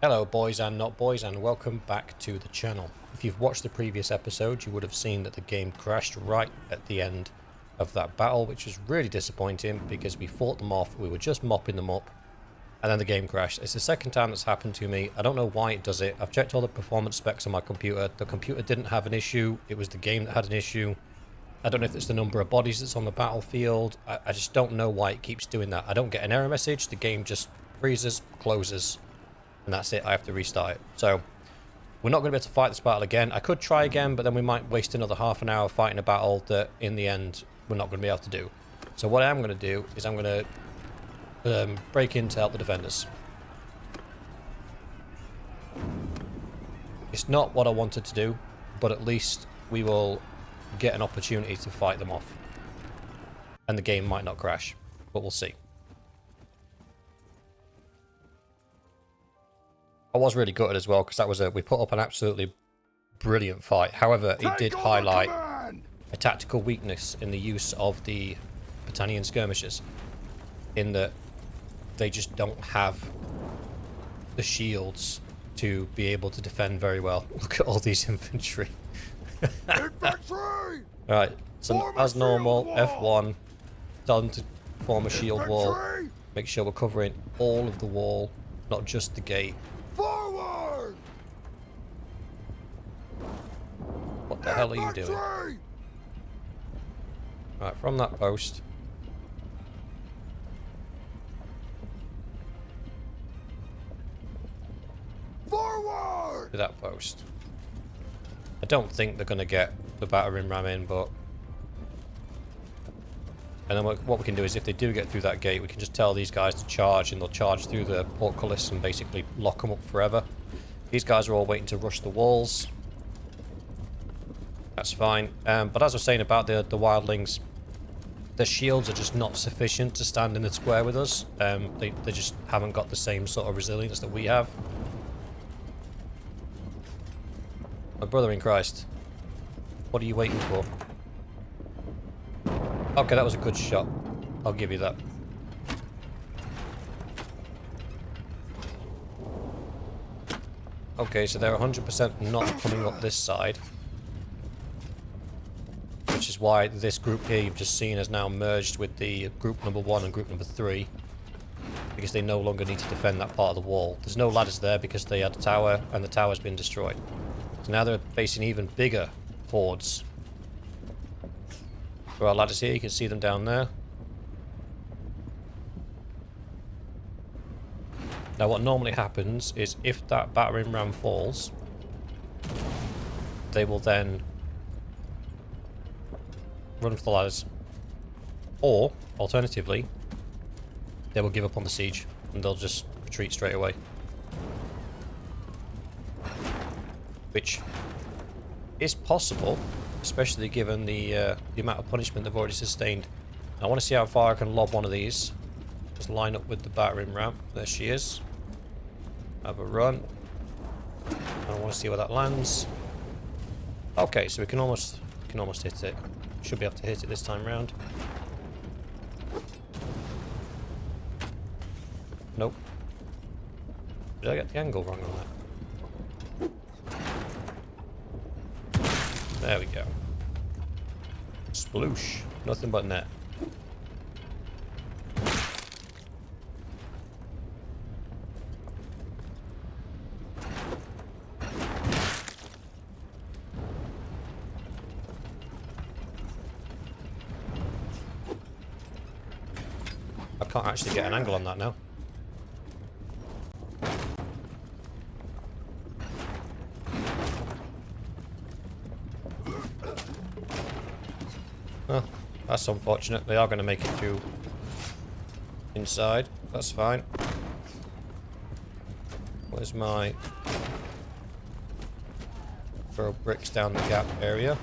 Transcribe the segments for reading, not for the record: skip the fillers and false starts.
Hello boys and not boys, and welcome back to the channel. If you've watched the previous episode, you would have seen that the game crashed right at the end of that battle, which was really disappointing because we fought them off, we were just mopping them up, and then the game crashed. It's the second time that's happened to me. I don't know why it does it. I've checked all the performance specs on my computer. The computer didn't have an issue, it was the game that had an issue. I don't know if it's the number of bodies that's on the battlefield. I just don't know why it keeps doing that. I don't get an error message, the game just freezes, closes, and that's it. I have to restart it. So we're not going to be able to fight this battle again. I could try again, but then we might waste another half an hour fighting a battle that in the end we're not going to be able to do. So what I am going to do is I'm going to break in to help the defenders. It's not what I wanted to do, but at least we will get an opportunity to fight them off. And the game might not crash, but we'll see. I was really gutted as well because that was we put up an absolutely brilliant fight. However, it did highlight a tactical weakness in the use of the battalion skirmishers, in that they just don't have the shields to be able to defend very well. Look at all these infantry. Infantry! Right, so as normal, F1, tell them to form a shield wall. Make sure we're covering all of the wall, not just the gate. Forward! What the hell are you doing? Right, from that post. Forward! To that post. I don't think they're going to get the battering ram in, but... And then what we can do is, if they do get through that gate, we can just tell these guys to charge, and they'll charge through the portcullis and basically lock them up forever. These guys are all waiting to rush the walls. That's fine. But as I was saying about the wildlings, their shields are just not sufficient to stand in the square with us. They just haven't got the same sort of resilience that we have. My brother in Christ, what are you waiting for? Okay, that was a good shot. I'll give you that. Okay, so they're 100% not coming up this side. Which is why this group here you've just seen has now merged with the group number 1 and group number 3. Because they no longer need to defend that part of the wall. There's no ladders there because they had a tower and the tower's been destroyed. So now they're facing even bigger hordes. There are ladders here, you can see them down there. Now what normally happens is if that battering ram falls, they will then run for the ladders. Or, alternatively, they will give up on the siege and they'll just retreat straight away. Which is possible, especially given the amount of punishment they've already sustained. I want to see how far I can lob one of these. Just line up with the battering ram. There she is. Have a run. I want to see where that lands. Okay, so we can almost hit it. Should be able to hit it this time round. Nope. Did I get the angle wrong on that? There we go. Sploosh. Nothing but net. I can't actually get an angle on that now. Well, that's unfortunate. They are going to make it through inside. That's fine. Where's my... Throw bricks down the gap area.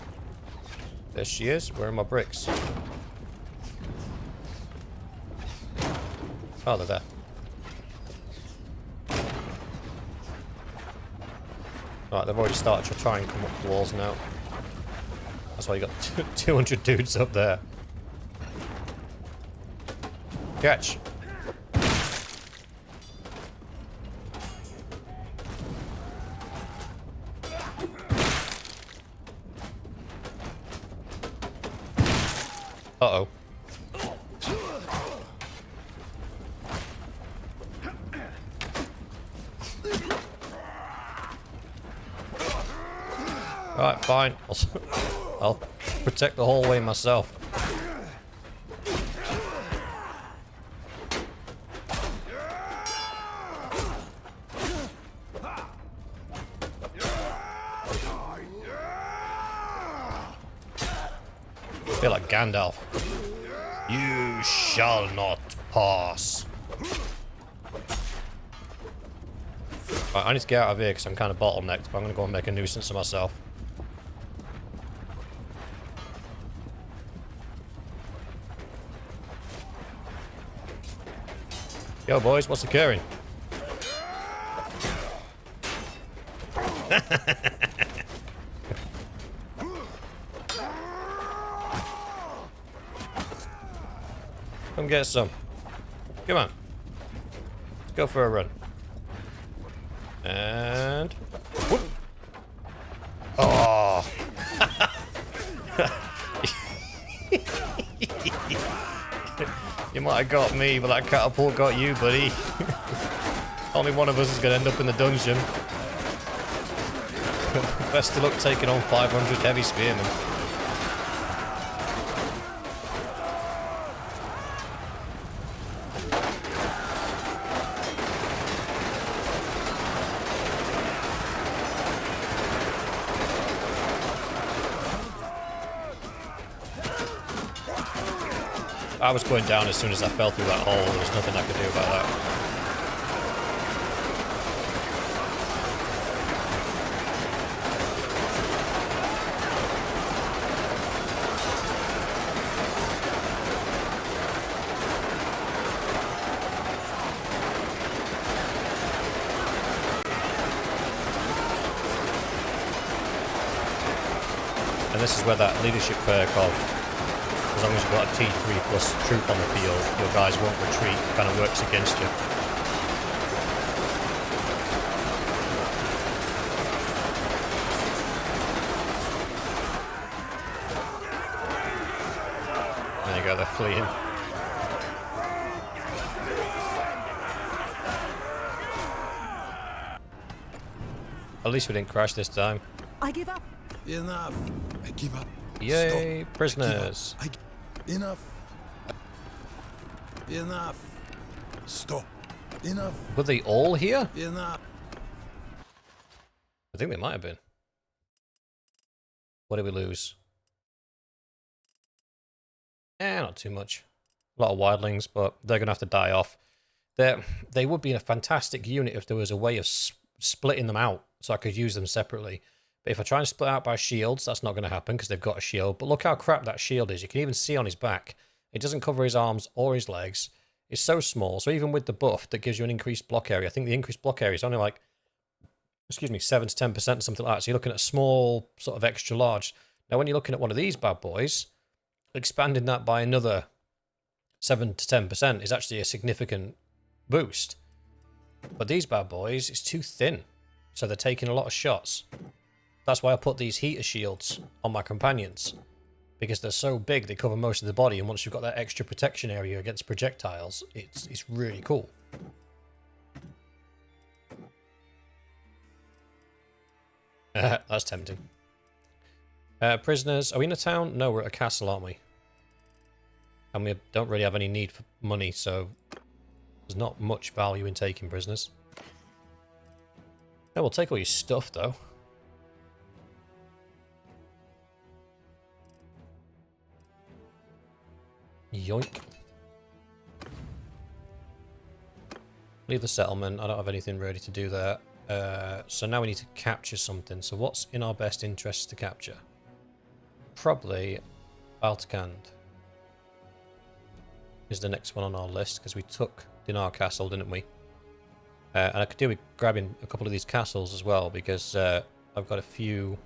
There she is. Where are my bricks? Oh, they're there. Right, they've already started to try and come up the walls now. That's why you got 200 dudes up there. Catch. Uh-oh. Right, fine. I'll protect the hallway myself. I feel like Gandalf. You shall not pass. Right, I need to get out of here because I'm kind of bottlenecked, but I'm going to go and make a nuisance of myself. Yo, boys, what's occurring? Come get some. Come on. Let's go for a run. And... whoop. Oh! You might have got me, but that catapult got you, buddy. Only one of us is going to end up in the dungeon. Best of luck taking on 500 heavy spearmen. I was going down as soon as I fell through that hole. There was nothing I could do about that. And this is where that leadership perk of as long as you've got a T3 plus troop on the field, your guys won't retreat, kind of works against you. There you go, they're fleeing. At least we didn't crash this time. I give up. Enough. I give up. Yay, Stop. prisoners. Enough. Enough. Stop. Enough. Were they all here? Enough. I think they might have been. What did we lose? Not too much. A lot of wildlings, but they're going to have to die off. They would be a fantastic unit if there was a way of splitting them out so I could use them separately. But if I try and split out by shields, that's not going to happen because they've got a shield. But look how crap that shield is. You can even see on his back. It doesn't cover his arms or his legs. It's so small. So even with the buff that gives you an increased block area, I think the increased block area is only like, 7 to 10%, something like that. So you're looking at a small sort of extra large. Now when you're looking at one of these bad boys, expanding that by another 7 to 10% is actually a significant boost. But these bad boys, it's too thin. So they're taking a lot of shots. That's why I put these heater shields on my companions. Because they're so big, they cover most of the body. And once you've got that extra protection area against projectiles, it's really cool. That's tempting. Prisoners, are we in a town? No, we're at a castle, aren't we? And we don't really have any need for money, so there's not much value in taking prisoners. Yeah, we'll take all your stuff, though. Yoink. Leave the settlement. I don't have anything ready to do there. So now we need to capture something. So what's in our best interest to capture? Probably Baltakhand is the next one on our list because we took Dinar Castle, didn't we? And I could do with grabbing a couple of these castles as well because I've got a few.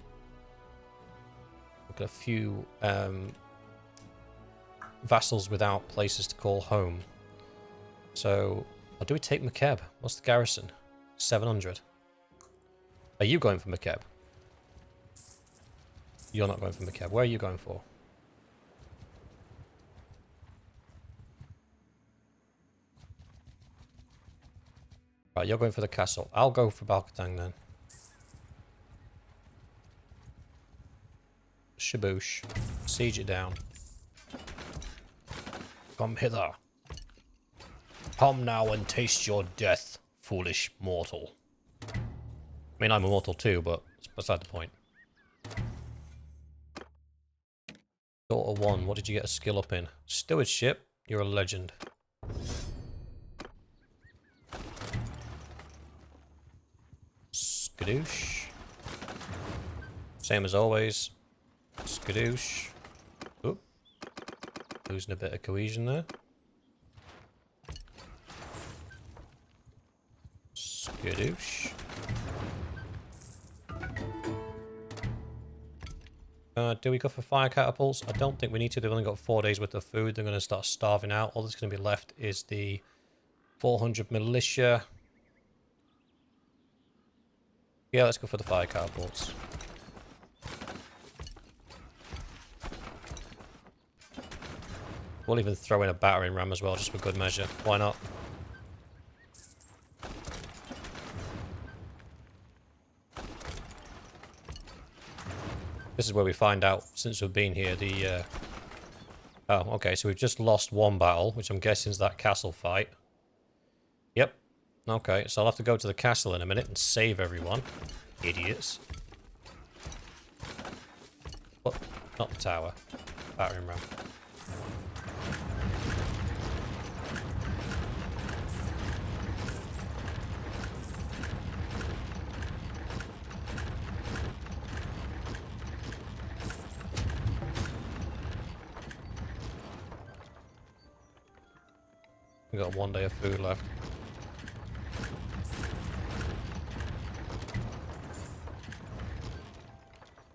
Vassals without places to call home. So, or do we take Makeb? What's the garrison? 700. Are you going for Makeb? You're not going for Makeb. Where are you going for? Right, you're going for the castle. I'll go for Baltakhand then. Shaboosh. Siege it down. Come hither. Come now and taste your death, foolish mortal. I mean, I'm a mortal too, but it's beside the point. Daughter 1, what did you get a skill up in? Stewardship, you're a legend. Skadoosh. Same as always. Skadoosh. Oop. Losing a bit of cohesion there. Skadoosh. Do we go for fire catapults? I don't think we need to. They've only got 4 days worth of food. They're going to start starving out. All that's going to be left is the 400 militia. Yeah, let's go for the fire catapults. We'll even throw in a battering ram as well, just for good measure. Why not? This is where we find out, since we've been here, the... Oh, okay, so we've just lost one battle, which I'm guessing is that castle fight. Yep. Okay, so I'll have to go to the castle in a minute and save everyone. Idiots. What? Not the tower. Battering ram. We've got 1 day of food left.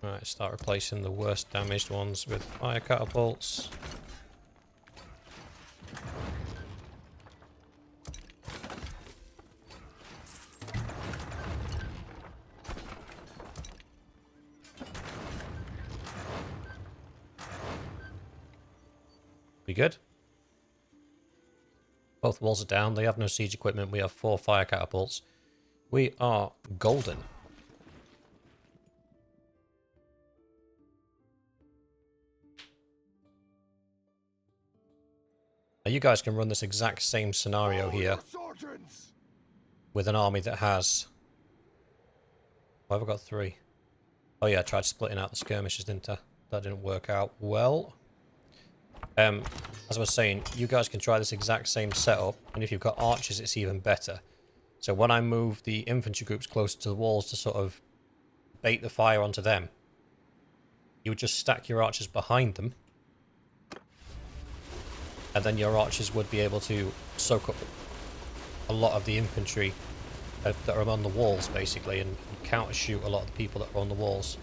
Alright, start replacing the worst damaged ones with fire catapults. We good? Both walls are down. They have no siege equipment. We have 4 fire catapults. We are golden. Now you guys can run this exact same scenario here with an army that has... Why have I got 3? Oh yeah, I tried splitting out the skirmishes, didn't I? That didn't work out well. As I was saying, you guys can try this exact same setup, and if you've got archers, it's even better. So when I move the infantry groups closer to the walls to sort of bait the fire onto them, you would just stack your archers behind them, and then your archers would be able to soak up a lot of the infantry that are on the walls, basically, and counter shoot a lot of the people that are on the walls.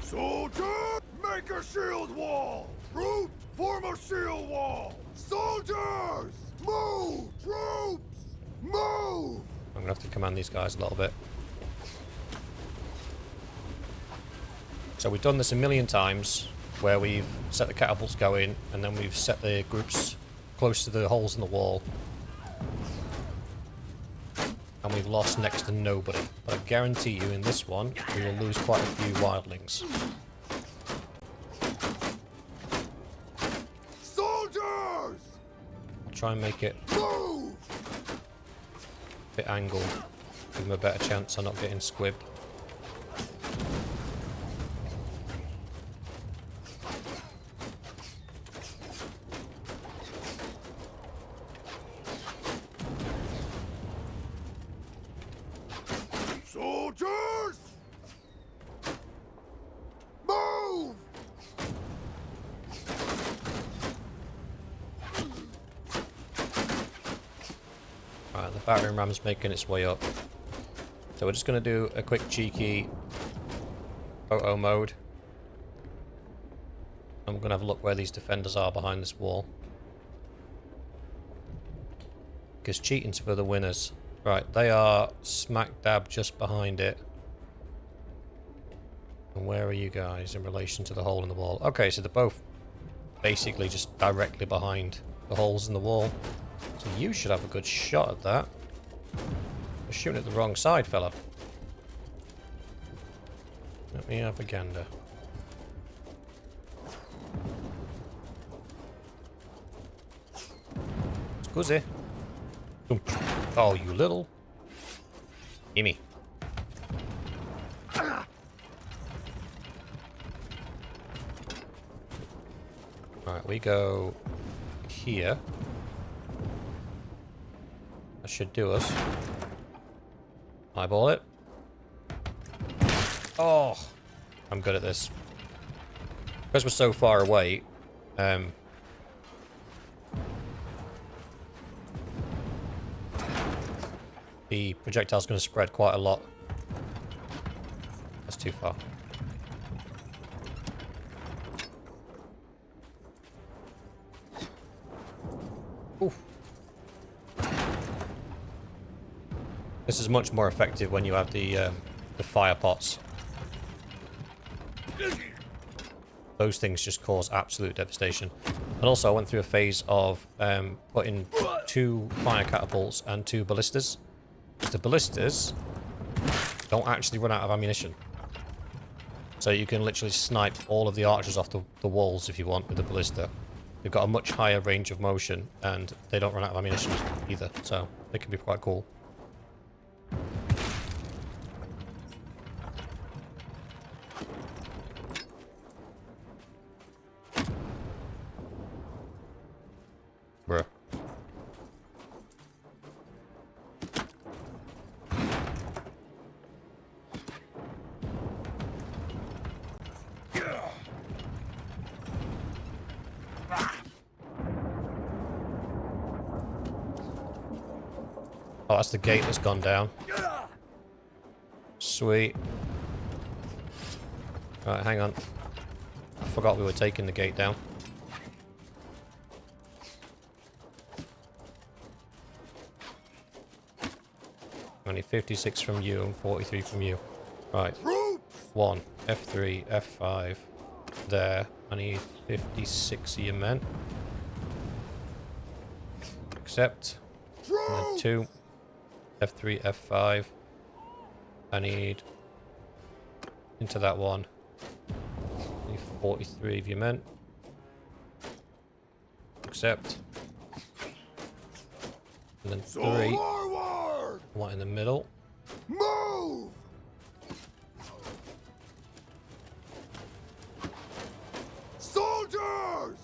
Soldier, make a shield wall. Troops, form a shield wall. Soldiers, move. Troops, move. I'm gonna have to command these guys a little bit. So we've done this a million times, where we've set the catapults going, and then we've set the groups close to the holes in the wall. And we've lost next to nobody. But I guarantee you, in this one, we will lose quite a few wildlings. Soldiers! I'll try and make it Move! a bit angled. Give them a better chance of not getting squibbed. Soldiers! Move! Right, the battering ram's making its way up. So we're just going to do a quick cheeky photo mode. I'm going to have a look where these defenders are behind this wall. Because cheating's for the winners. Right, they are smack dab just behind it. And where are you guys in relation to the hole in the wall? Okay, so they're both basically just directly behind the holes in the wall. So you should have a good shot at that. You're shooting at the wrong side, fella. Let me have a gander. Scusi. Oh, you little. Gimme. Alright, we go here. That should do us. Eyeball it. Oh, I'm good at this. Because we're so far away, the projectile's going to spread quite a lot. That's too far. Oof. This is much more effective when you have the fire pots. Those things just cause absolute devastation. And also I went through a phase of putting 2 fire catapults and 2 ballistas. The ballistas don't actually run out of ammunition. So you can literally snipe all of the archers off the walls if you want with the ballista. They've got a much higher range of motion and they don't run out of ammunition either. So they can be quite cool. Bruh. Oh, that's the gate that's gone down. Sweet. Right, hang on. I forgot we were taking the gate down. Only 56 from you and 43 from you. Right. 1, F3, F5. There. I need 56 of your men. Accept. And then 2. F3, F5. I need into that one. I need 43 of your men. Accept. And then 3. One in the middle. Move! Soldiers!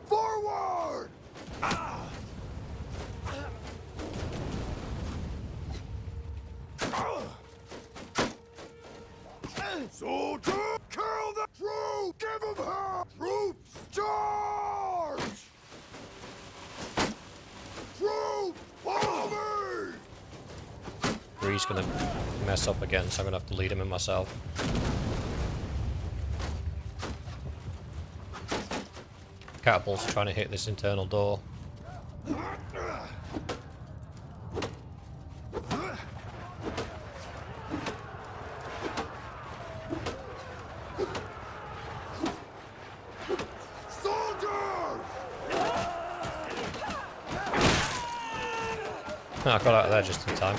Forward! Soldier! Kill the troops! Give them her! Troops! Charge! Troops! Follow me! 3's gonna mess up again, so I'm gonna have to lead him in myself. Catapults are trying to hit this internal door. I got out of there just in time.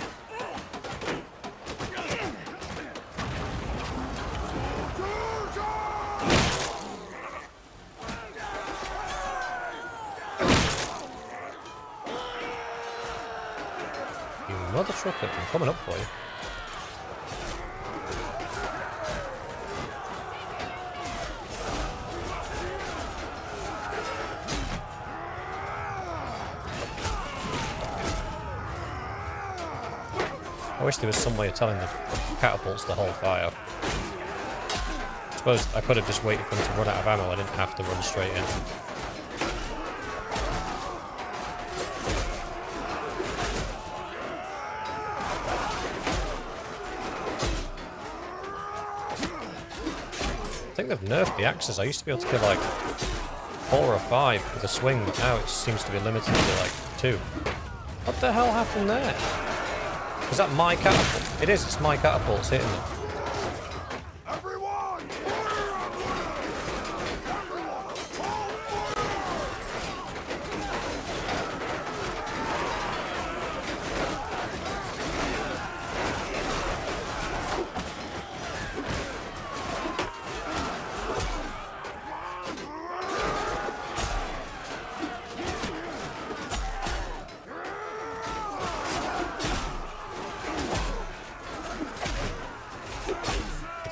You mother trucker, I'm coming up for you. I wish there was some way of telling the catapults to hold fire. I suppose I could have just waited for them to run out of ammo. I didn't have to run straight in. I think they've nerfed the axes. I used to be able to kill like 4 or 5 with a swing, but now it seems to be limited to like 2. What the hell happened there? Is that my catapult? It is, it's my catapults hitting them. Everyone!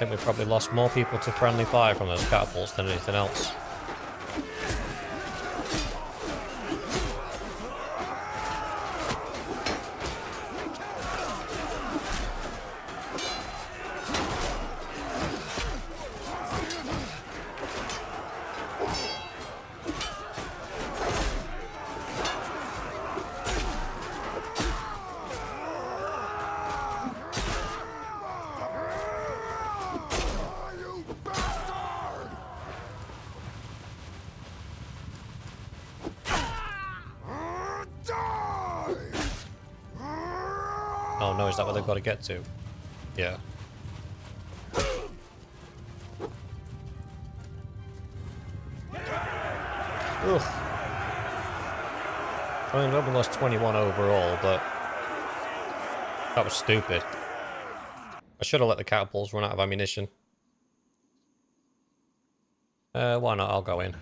think we probably lost more people to friendly fire from those catapults than anything else. Oh no, is that what they've got to get to? Yeah. Ugh. I mean, we only lost 21 overall, but that was stupid. I should have let the catapults run out of ammunition. Why not? I'll go in.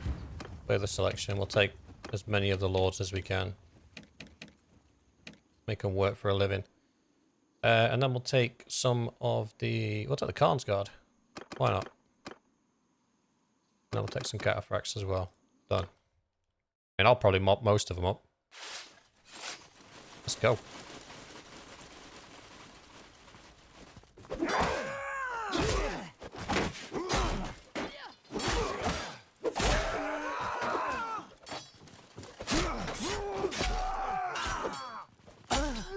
Play the selection. We'll take as many of the lords as we can. Make them work for a living. And then we'll take some of the... We'll take the Khan's Guard. Why not? And then we'll take some cataphracts as well. Done. I mean, I'll probably mop most of them up. Let's go.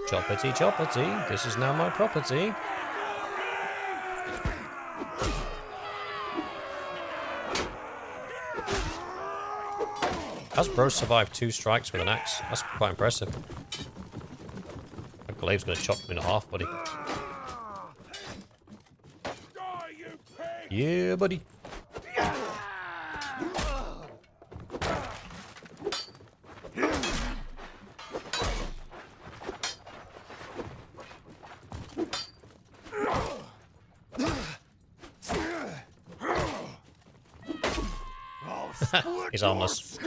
Choppity, choppity. This is now my property. Hasbro survived 2 strikes with an axe. That's quite impressive. That glaive's going to chop him in half, buddy. Yeah, buddy. He's harmless.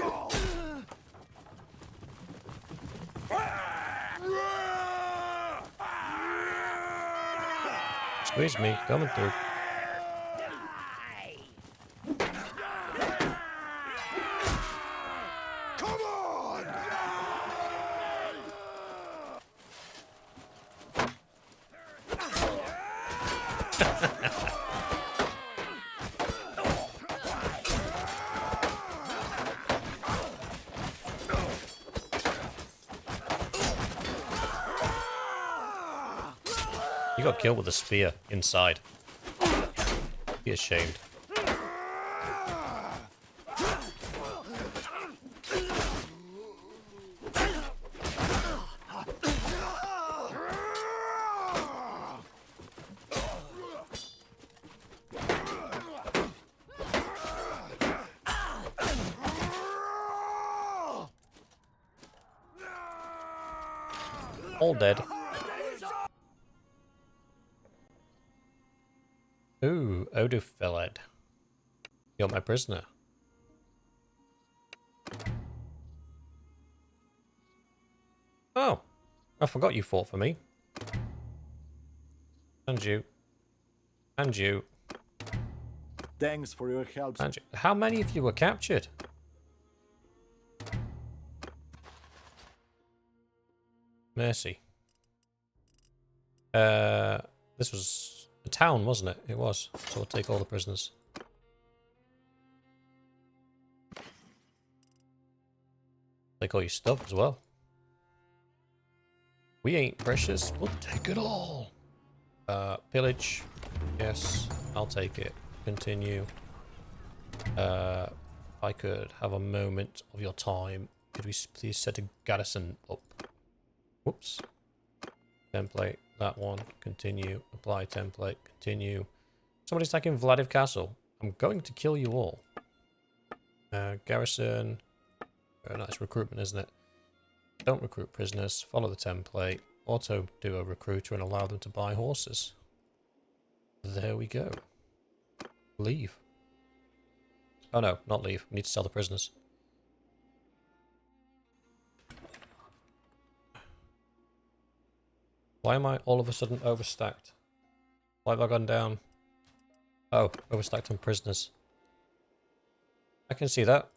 Squeeze me, coming through. Come on! You got killed with a spear inside. Be ashamed. All dead. Ooh, Odopheled. You're my prisoner. Oh, I forgot you fought for me. And you. And you. Thanks for your help. And you. How many of you were captured? Mercy. This was the town, wasn't it? It was. So we'll take all the prisoners. Take all your stuff as well. We ain't precious. We'll take it all. Pillage. Yes, I'll take it. Continue. I could have a moment of your time. Could we please set a garrison up? Whoops. Template. That one. Continue. Apply template. Continue. Somebody's attacking Vladiv Castle. I'm going to kill you all. Garrison. Very nice recruitment, isn't it? Don't recruit prisoners. Follow the template. Auto do a recruiter and allow them to buy horses. There we go. Leave. Oh no, not leave. We need to sell the prisoners. Why am I all of a sudden overstacked? Why have I gone down Oh, overstacked on prisoners. I can see that.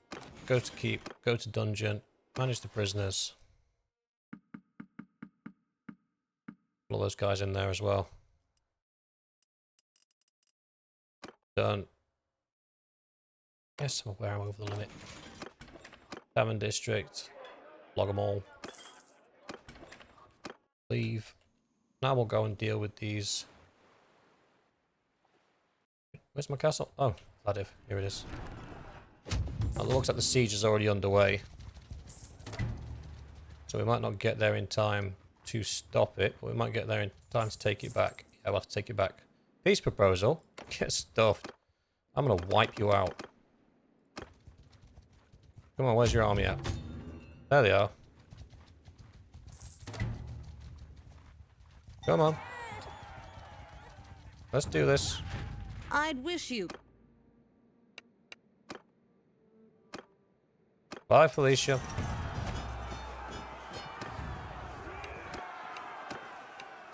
Go to keep, go to dungeon, manage the prisoners. All those guys in there as well. Done. Yes, I'm aware I'm over the limit. Tavern district. Log them all. Leave. Now we'll go and deal with these. Where's my castle? Oh, Vladiv. Here it is. Well, it looks like the siege is already underway. So we might not get there in time to stop it, but we might get there in time to take it back. Yeah, we'll have to take it back. Peace proposal. Get stuffed. I'm going to wipe you out. Come on, where's your army at? There they are. Come on. Let's do this. I'd wish you. Bye, Felicia.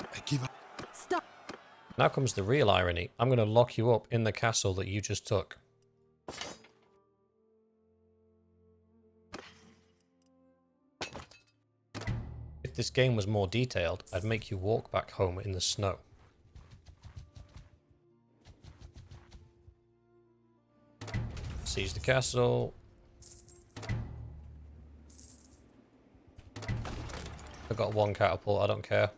I give up. Stop. Now comes the real irony. I'm going to lock you up in the castle that you just took. If this game was more detailed, I'd make you walk back home in the snow. Siege the castle. I've got one catapult, I don't care.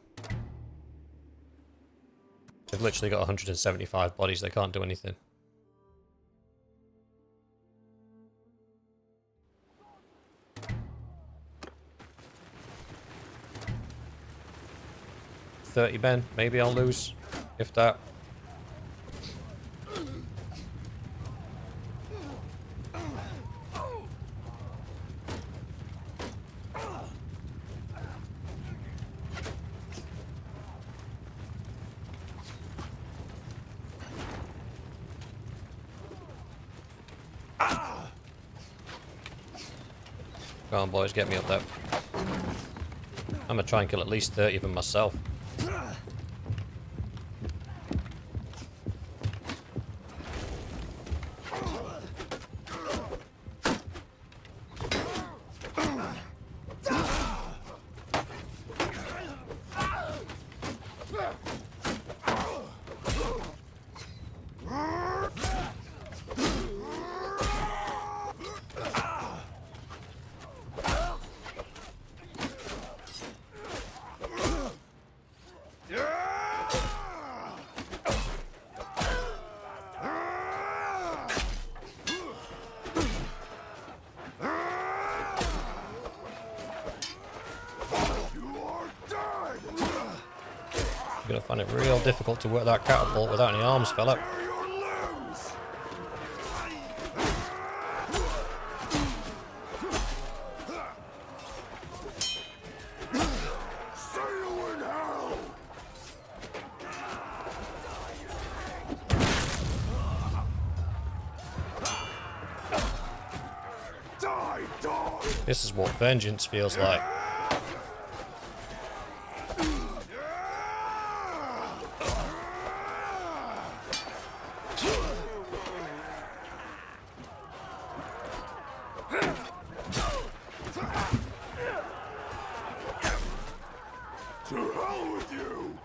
They've literally got 175 bodies, they can't do anything. $30 men, maybe I'll lose, if that. Come on, boys, get me up there. I'm gonna try and kill at least 30 of them myself. I'm gonna find it real difficult to work that catapult without any arms, fella. This is what vengeance feels like. To hell with you!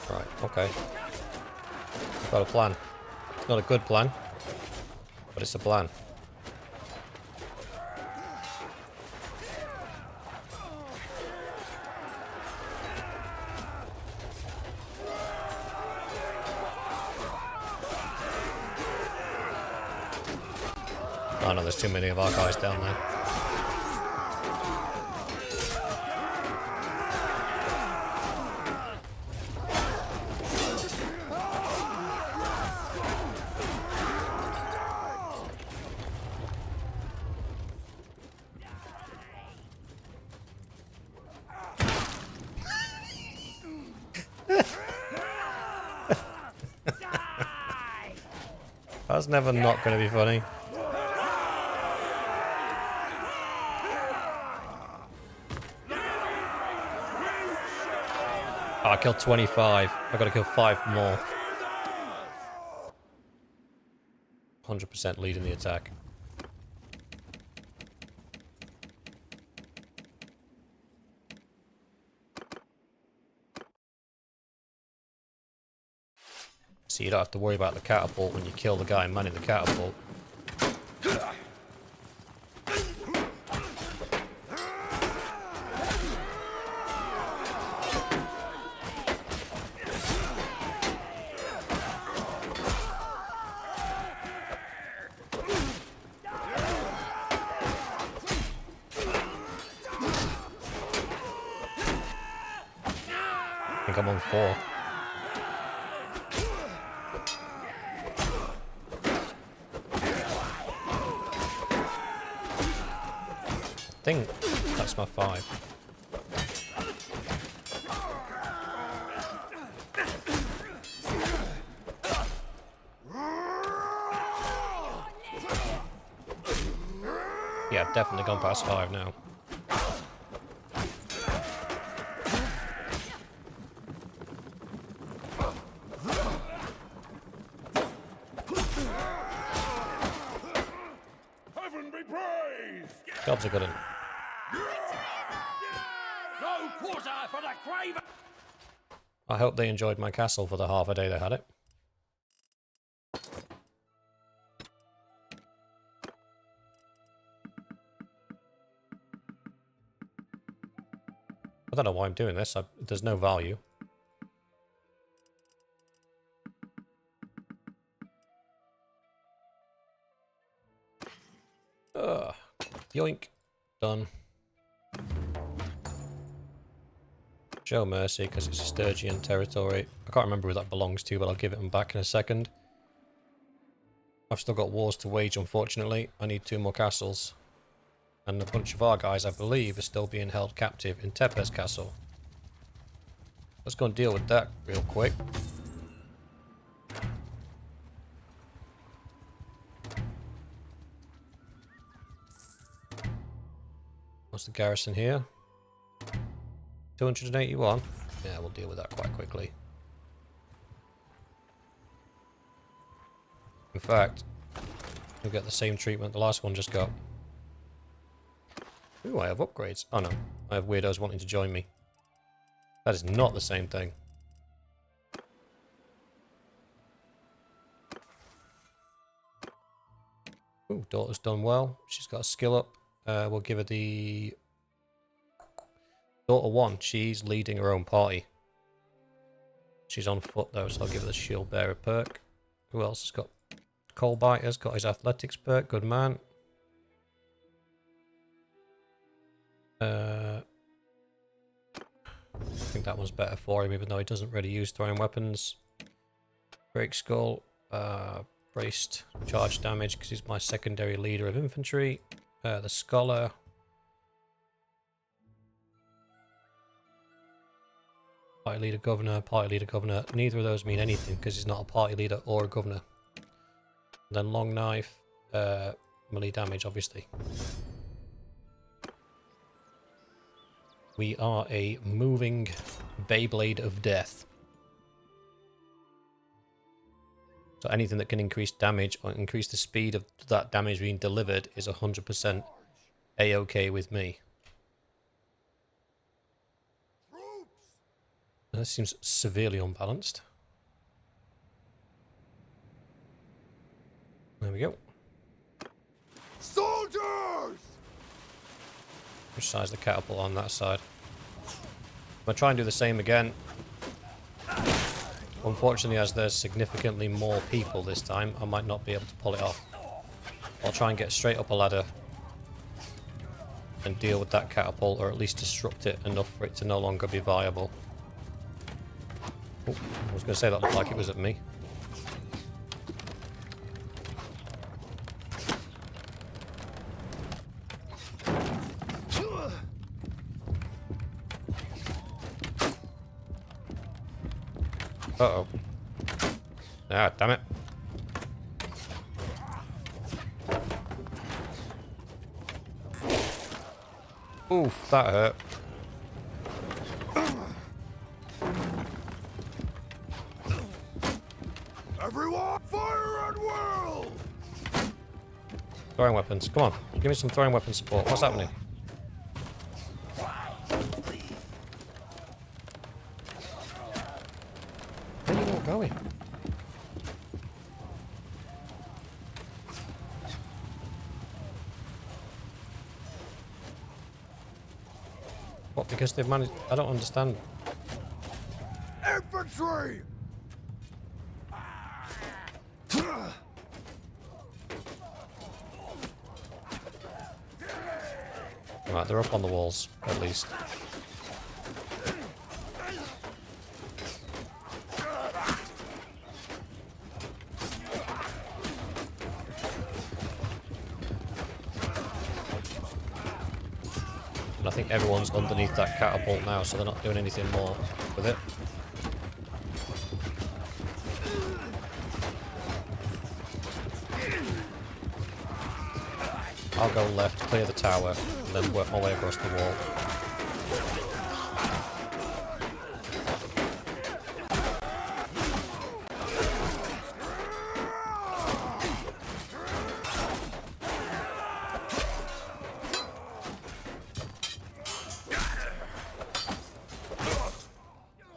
Right, okay. Got a plan. It's not a good plan, but it's a plan. Oh no, there's too many of our guys down there. That's never not going to be funny. Oh, I killed 25. I gotta kill 5 more. 100% leading the attack. So you don't have to worry about the catapult when you kill the guy manning the catapult. I think I'm on 4. I think that's my 5. Yeah, I've definitely gone past 5 now. Heaven be praised! Jobs are good. No quarter for the craven! I hope they enjoyed my castle for the half a day they had it. I don't know why I'm doing this. There's no value. Ugh. Yoink. Done. Show mercy because it's Sturgian territory. I can't remember who that belongs to, but I'll give it them back in a second. I've still got wars to wage, unfortunately. I need 2 more castles. And a bunch of our guys, I believe, are still being held captive in Tepes Castle. Let's go and deal with that real quick. What's the garrison here? 281. Yeah, we'll deal with that quite quickly. In fact, we'll get the same treatment the last one just got. Ooh, I have upgrades. Oh no, I have weirdos wanting to join me. That is not the same thing. Ooh, daughter's done well. She's got a skill up. We'll give her the... Daughter 1, she's leading her own party. She's on foot though, so I'll give her the shield bearer perk. Who else has got... Coalbiter's got his athletics perk, good man. I think that one's better for him, even though he doesn't really use throwing weapons. Break skull, braced charge damage because he's my secondary leader of infantry. The scholar. Party leader, governor, party leader, governor. Neither of those mean anything because he's not a party leader or a governor. And then long knife, melee damage, obviously. We are a moving Beyblade of death. So anything that can increase damage or increase the speed of that damage being delivered is 100% A-OK with me. That seems severely unbalanced. There we go. Soldiers! Resize the catapult on that side. I'm going to try and do the same again. Unfortunately, as there's significantly more people this time, I might not be able to pull it off. I'll try and get straight up a ladder and deal with that catapult, or at least disrupt it enough for it to no longer be viable. Oh, I was going to say that looked like it was at me. Uh-oh. Ah, damn it. Oof, that hurt. Throwing weapons. Come on. Give me some throwing weapon support. What's happening? Where are you all going? What, because they've managed... I don't understand. Infantry! Right, they're up on the walls, at least. And I think everyone's underneath that catapult now, so they're not doing anything more with it. I'll go left, clear the tower, and then work my way across the wall.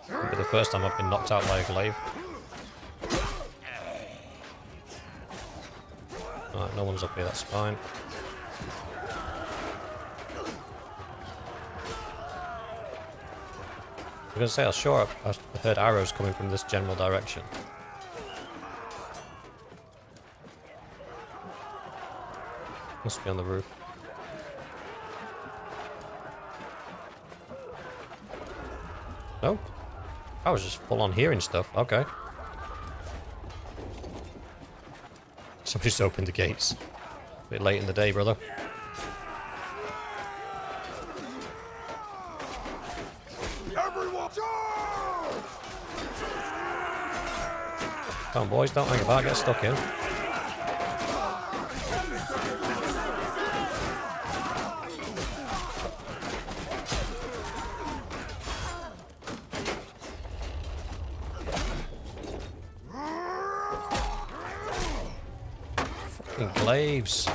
It'll be the first time I've been knocked out by a glaive. Alright, no one's up here, that's fine. I was going to say, I was sure I heard arrows coming from this general direction. Must be on the roof. No? I was just full on hearing stuff. Okay. Somebody just opened the gates. A bit late in the day, brother. Everyone charge! Come on, boys, don't hang about, get stuck in. Fucking glaives.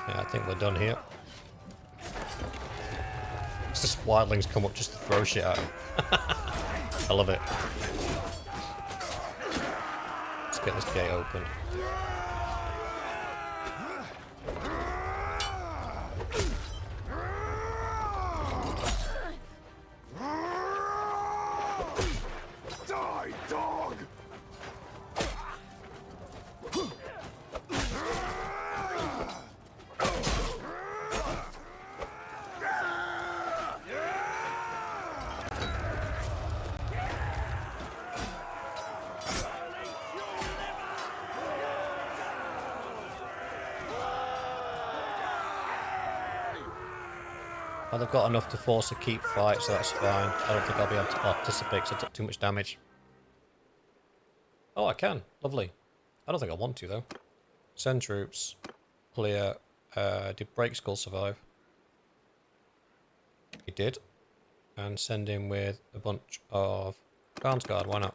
Yeah, I think we're done here. It's just wildlings come up just to throw shit at them. I love it. Let's get this gate open. Die, dog! Well, they've got enough to force a keep fight, so that's fine. I don't think I'll be able to participate because I took too much damage. Oh, I can. Lovely. I don't think I want to, though. Send troops. Clear. Did Breakskull survive? He did. And send him with a bunch of Khan's Guard. Why not?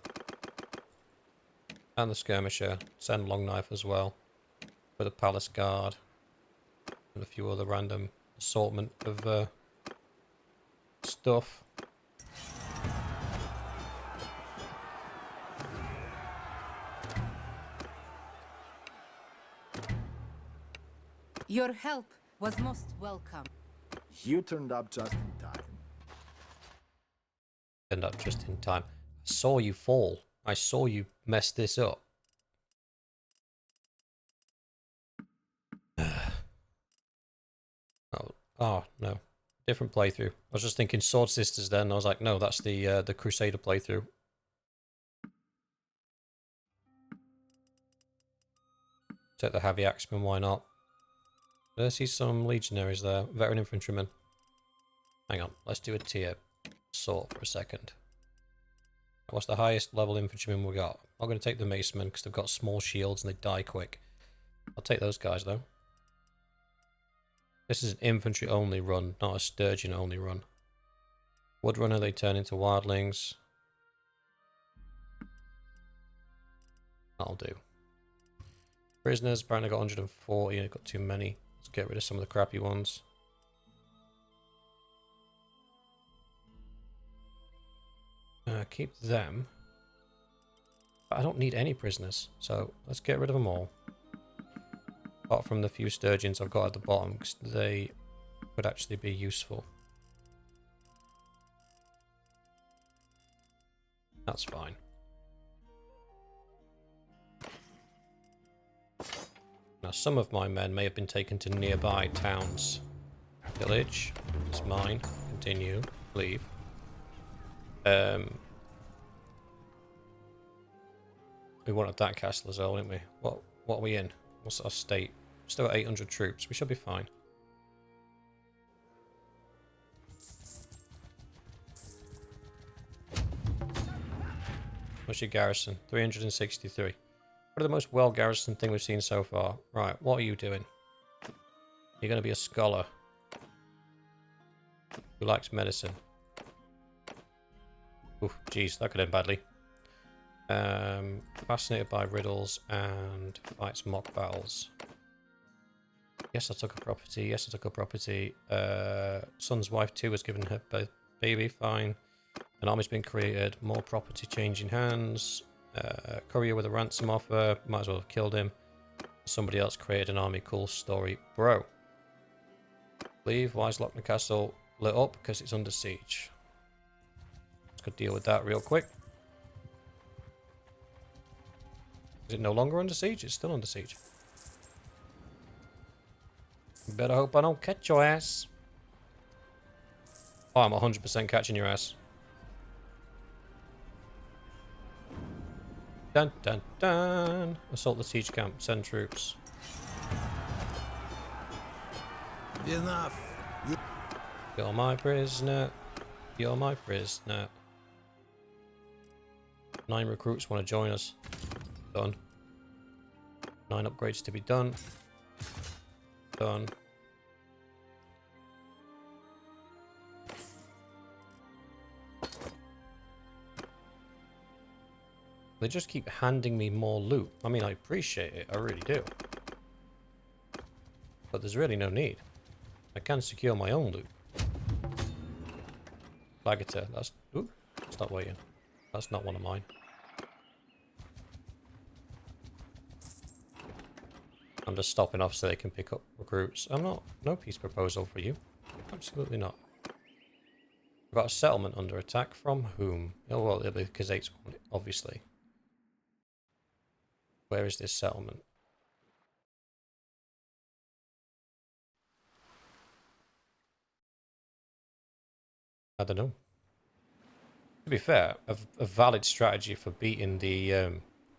And the Skirmisher. Send Long Knife as well. With a Palace Guard. And a few other random assortment of stuff. Your help was most welcome. You turned up just in time. End up just in time. I saw you fall. I saw you mess this up. Oh, no. Different playthrough. I was just thinking Sword Sisters then. I was like, no, that's the Crusader playthrough. Take the Heavy Axeman, why not? I see some legionaries there. Veteran infantrymen. Hang on, let's do a tier sort for a second. What's the highest level infantryman we got? I'm going to take the macemen because they've got small shields and they die quick. I'll take those guys though. This is an infantry only run, not a sturgeon only run. Woodrunner, they turn into wildlings. That'll do. Prisoners, apparently got 140, and got too many. Let's get rid of some of the crappy ones. Keep them. But I don't need any prisoners, so let's get rid of them all. Apart from the few sturgeons I've got at the bottom, because they could actually be useful. That's fine. Now, some of my men may have been taken to nearby towns. Village. It's mine. Continue. Leave. We wanted that castle as well, didn't we? What are we in? What's our state? Still got 800 troops. We should be fine. What's your garrison? 363. What are the most well-garrisoned thing we've seen so far? Right, what are you doing? You're going to be a scholar. Who likes medicine? Oof, jeez, that could end badly. Fascinated by riddles and fights mock battles. Yes, I took a property. Yes, I took a property. Son's wife too was given her baby. Fine. An army's been created. More property changing hands. Courier with a ransom offer. Might as well have killed him. Somebody else created an army. Cool story, bro. Leave. Why is Lochner Castle lit up? Because it's under siege. Let's go deal with that real quick. Is it no longer under siege? It's still under siege. Better hope I don't catch your ass. Oh, I'm 100% catching your ass. Dun dun dun. Assault the siege camp. Send troops. Enough. You're my prisoner. You're my prisoner. 9 recruits want to join us. Done. 9 upgrades to be done. Done. They just keep handing me more loot. I mean, I appreciate it. I really do. But there's really no need. I can secure my own loot. Lagater, that's... Ooh, stop waiting. That's not one of mine. I'm just stopping off so they can pick up recruits. I'm not... No peace proposal for you. Absolutely not. We've got a settlement under attack from whom? Oh, well, it'll be Khazaits, obviously. Where is this settlement? I don't know. To be fair, a valid strategy for beating the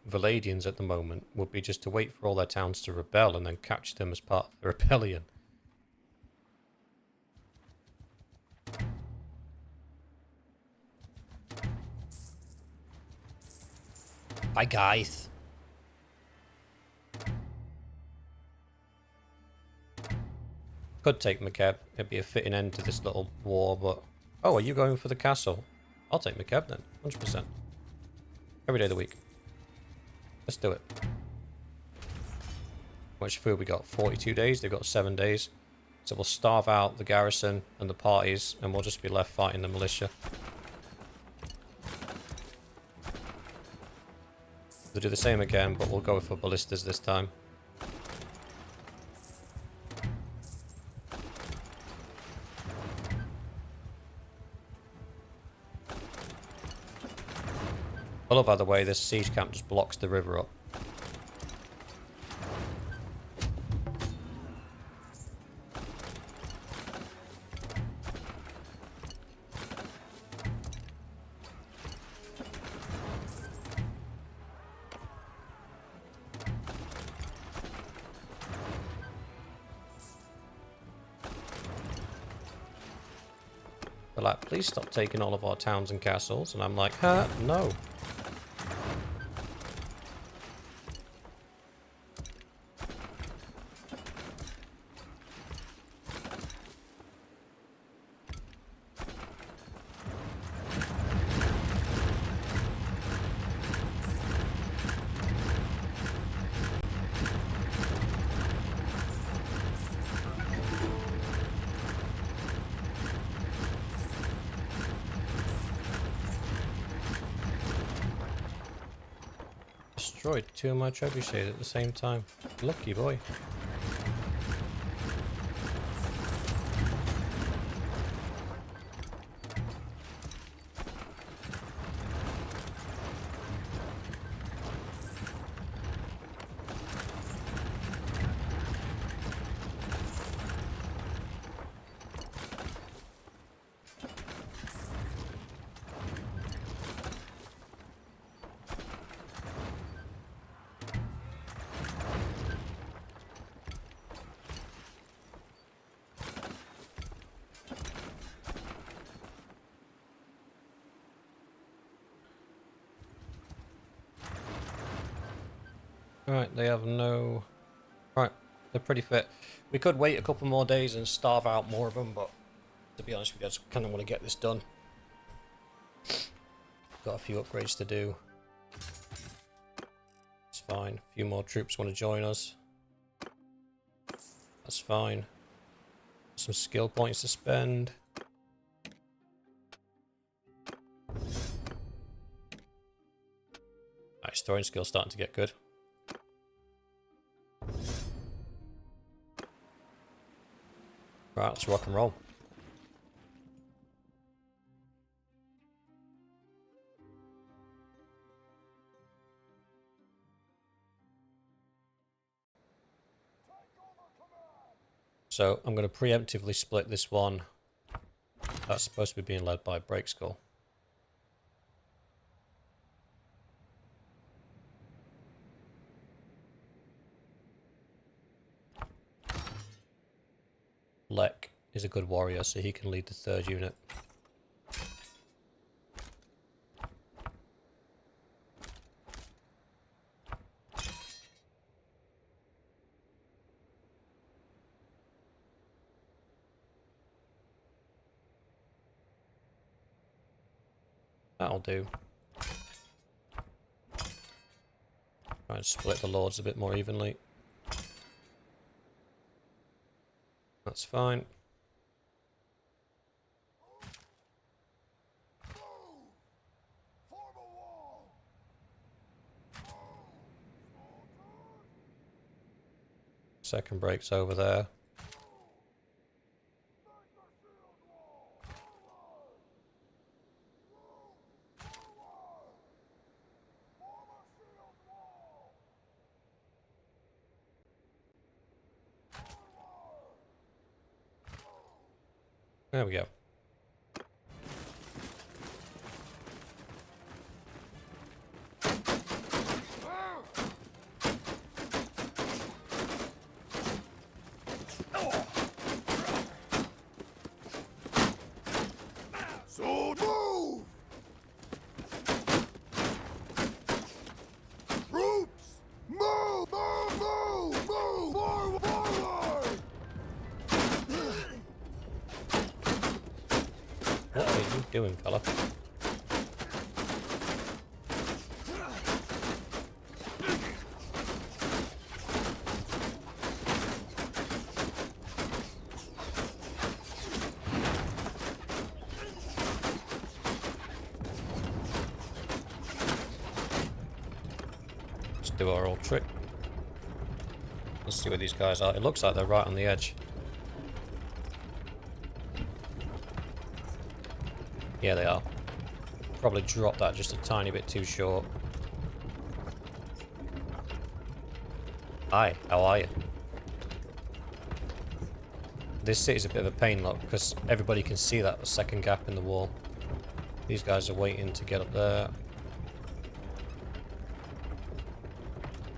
Vladians at the moment would be just to wait for all their towns to rebel and then capture them as part of the rebellion. Hi guys. Could take Makeb. It'd be a fitting end to this little war, but... Oh, are you going for the castle? I'll take Makeb then. 100%. Every day of the week. Let's do it. How much food we got? 42 days. They've got 7 days. So we'll starve out the garrison and the parties, and we'll just be left fighting the militia. We'll do the same again, but we'll go for ballistas this time. I love how the way this siege camp just blocks the river up. They're like, please stop taking all of our towns and castles. And I'm like, no. Destroyed 2 of my trebuchets at the same time. Lucky boy. Right, they have no... Right, they're pretty fit. We could wait a couple more days and starve out more of them, but to be honest, we just kind of want to get this done. Got a few upgrades to do. It's fine. A few more troops want to join us. That's fine. Some skill points to spend. Nice, throwing skill's starting to get good. Right, let's rock and roll. So I'm going to preemptively split this one. That's supposed to be being led by Break Skull. Lek is a good warrior, so he can lead the 3rd unit. That'll do. Try and split the lords a bit more evenly. That's fine. Second break's over there. There we go. So move! Troops! Move! Move! Move! Move! Forward! Forward! What are you doing, fella? Let's do our old trick. Let's see where these guys are. It looks like they're right on the edge. Yeah, they are. probably dropped that just a tiny bit too short. Hi, how are you? This city's a bit of a pain, look, because everybody can see that second gap in the wall. These guys are waiting to get up there.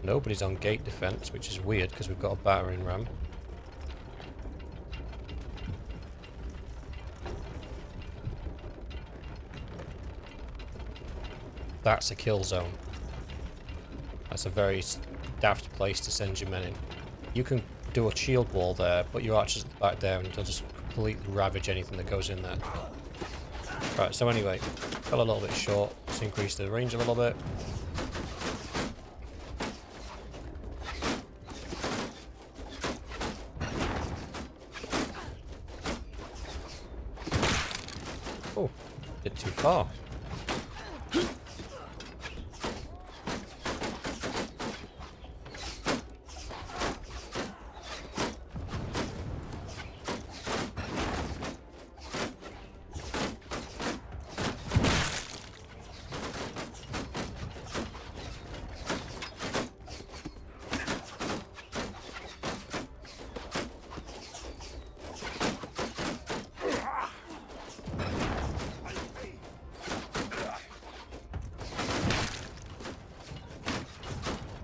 Nobody's on gate defense, which is weird because we've got a battering ram. That's a kill zone. That's a very daft place to send your men in. You can do a shield wall there, put your archers at the back there, and they'll just completely ravage anything that goes in there. Right, so anyway, fell a little bit short. Let's increase the range a little bit. Oh, a bit too far.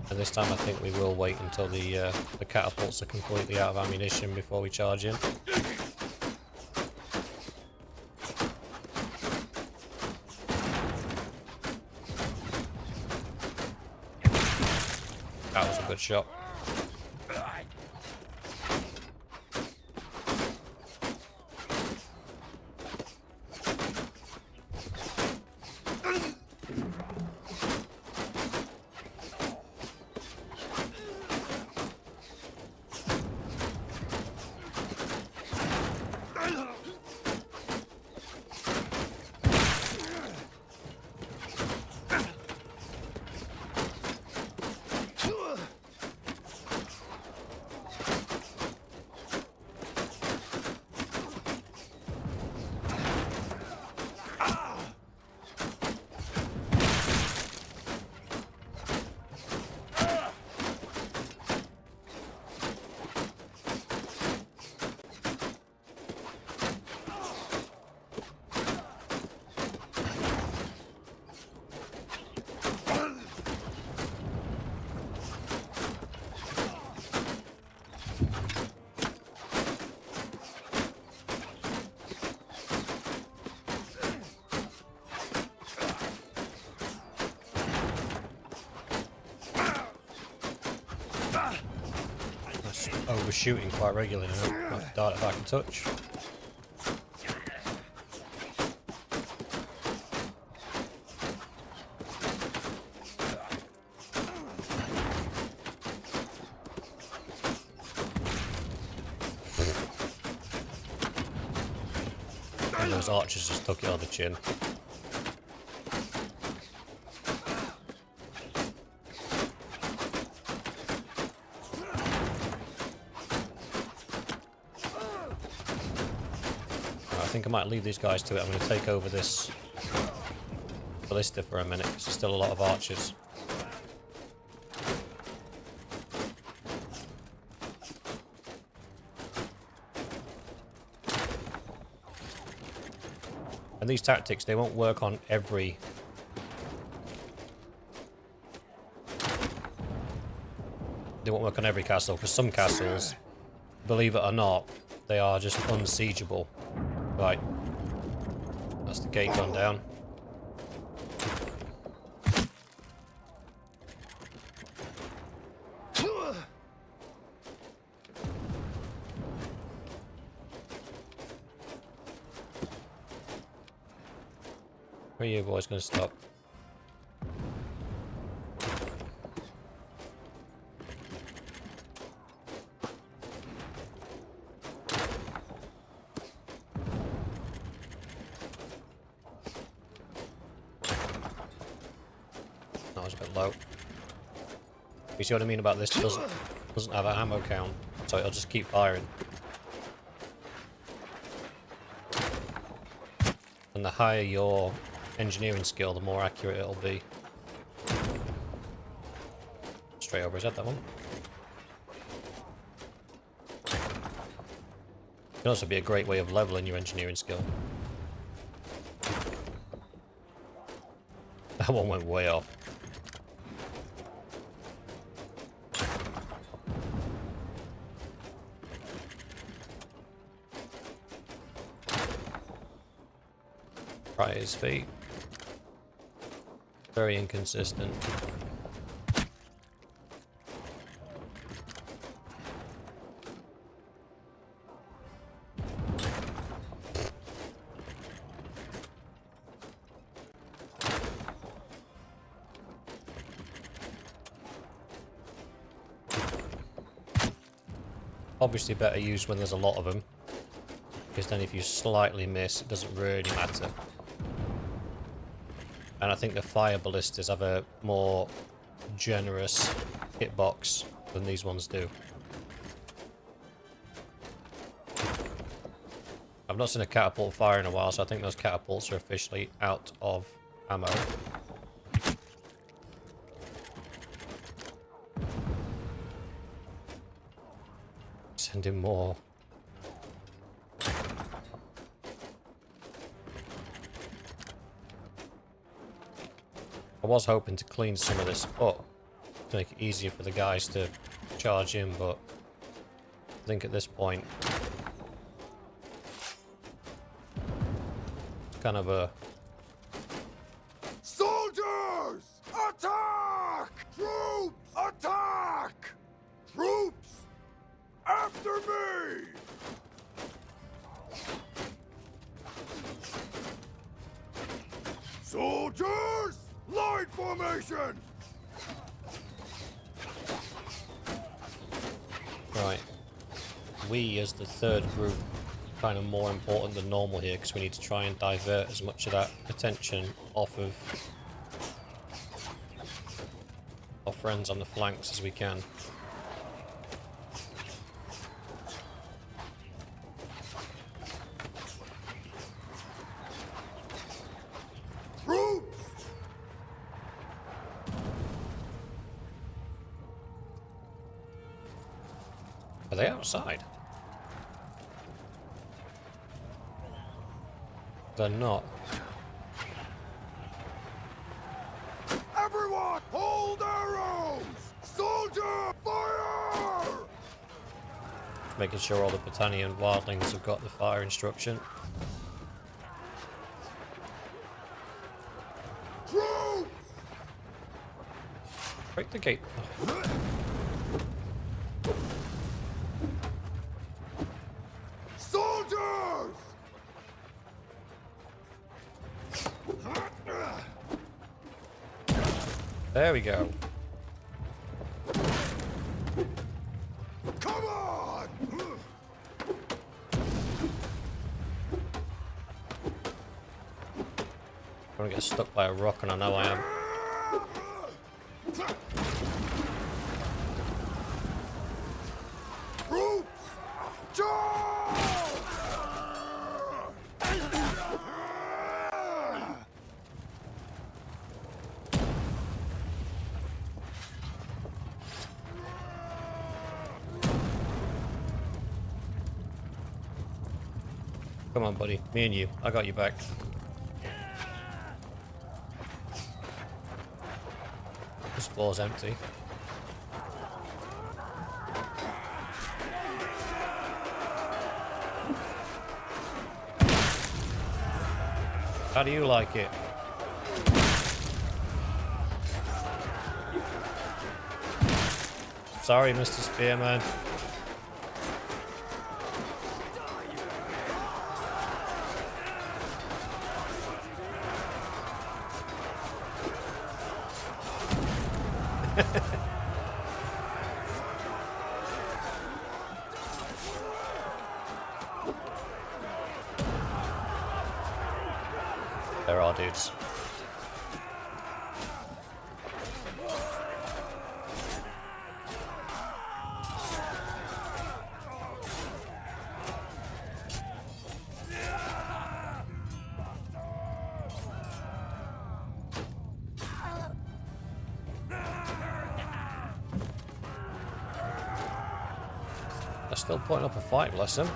And this time I think we will wait until the catapults are completely out of ammunition before we charge in. That was a good shot. Overshooting quite regularly now. Might dart if I can touch. And those archers just took it on the chin. I think I might leave these guys to it. I'm going to take over this ballista for a minute because there's still a lot of archers. And these tactics, they won't work on every... They won't work on every castle, because some castles, believe it or not, they are just unsiegeable. Right. That's the gate gone down. Where are you boys going to stop? That was a bit low. You see what I mean about this? Doesn't have an ammo count, so it'll just keep firing. And the higher your engineering skill, the more accurate it'll be. Straight over his head, that one. Can also be a great way of leveling your engineering skill. That one went way off. Right at his feet. Very inconsistent. Obviously better used when there's a lot of them, because then if you slightly miss, it doesn't really matter. And I think the fire ballistas have a more generous hitbox than these ones do. I've not seen a catapult fire in a while, so I think those catapults are officially out of ammo. Send in more. I was hoping to clean some of this up to make it easier for the guys to charge in, but I think at this point it's kind of a... Soldiers! Attack! Troops! Attack! Troops! After me! Soldiers! Line formation! Right. We, as the third group, kind of more important than normal here, because we need to try and divert as much of that attention off of our friends on the flanks as we can. Troops! Are they outside? They're not. Everyone, hold arrows! Soldier, fire! Making sure all the Battanian wildlings have got the fire instruction. Troops! Break the gate. Oh. Soldiers! There we go. Come on! I'm gonna get stuck by a rock, and I know I am. Troops! Charge! Come on, buddy. Me and you. I got you back. This floor's empty. How do you like it? Sorry, Mr. Spearman. There are dudes. They're still putting up a fight, bless them.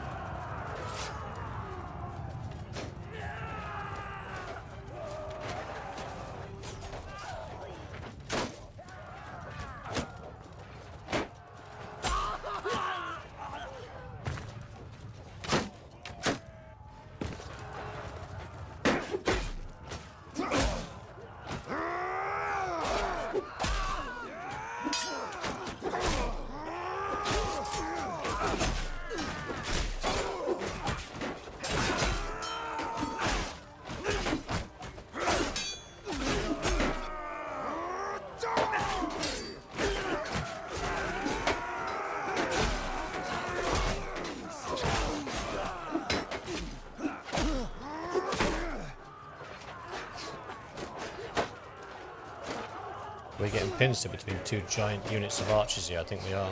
We're getting pincered between two giant units of archers here, I think we are.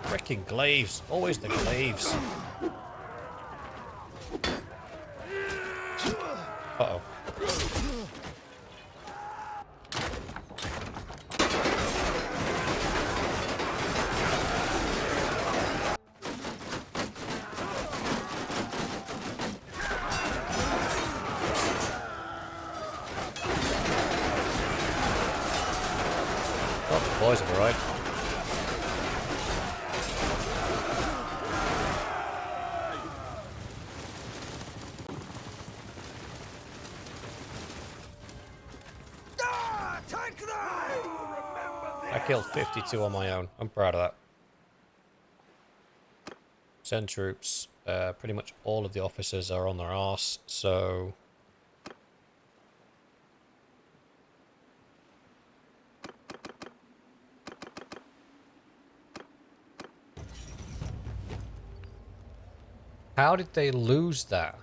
Freaking glaives, always the glaives. Uh-oh. Oh, the boys have arrived. I killed 52 on my own. I'm proud of that. Send troops. Pretty much all of the officers are on their arse, so... How did they lose that?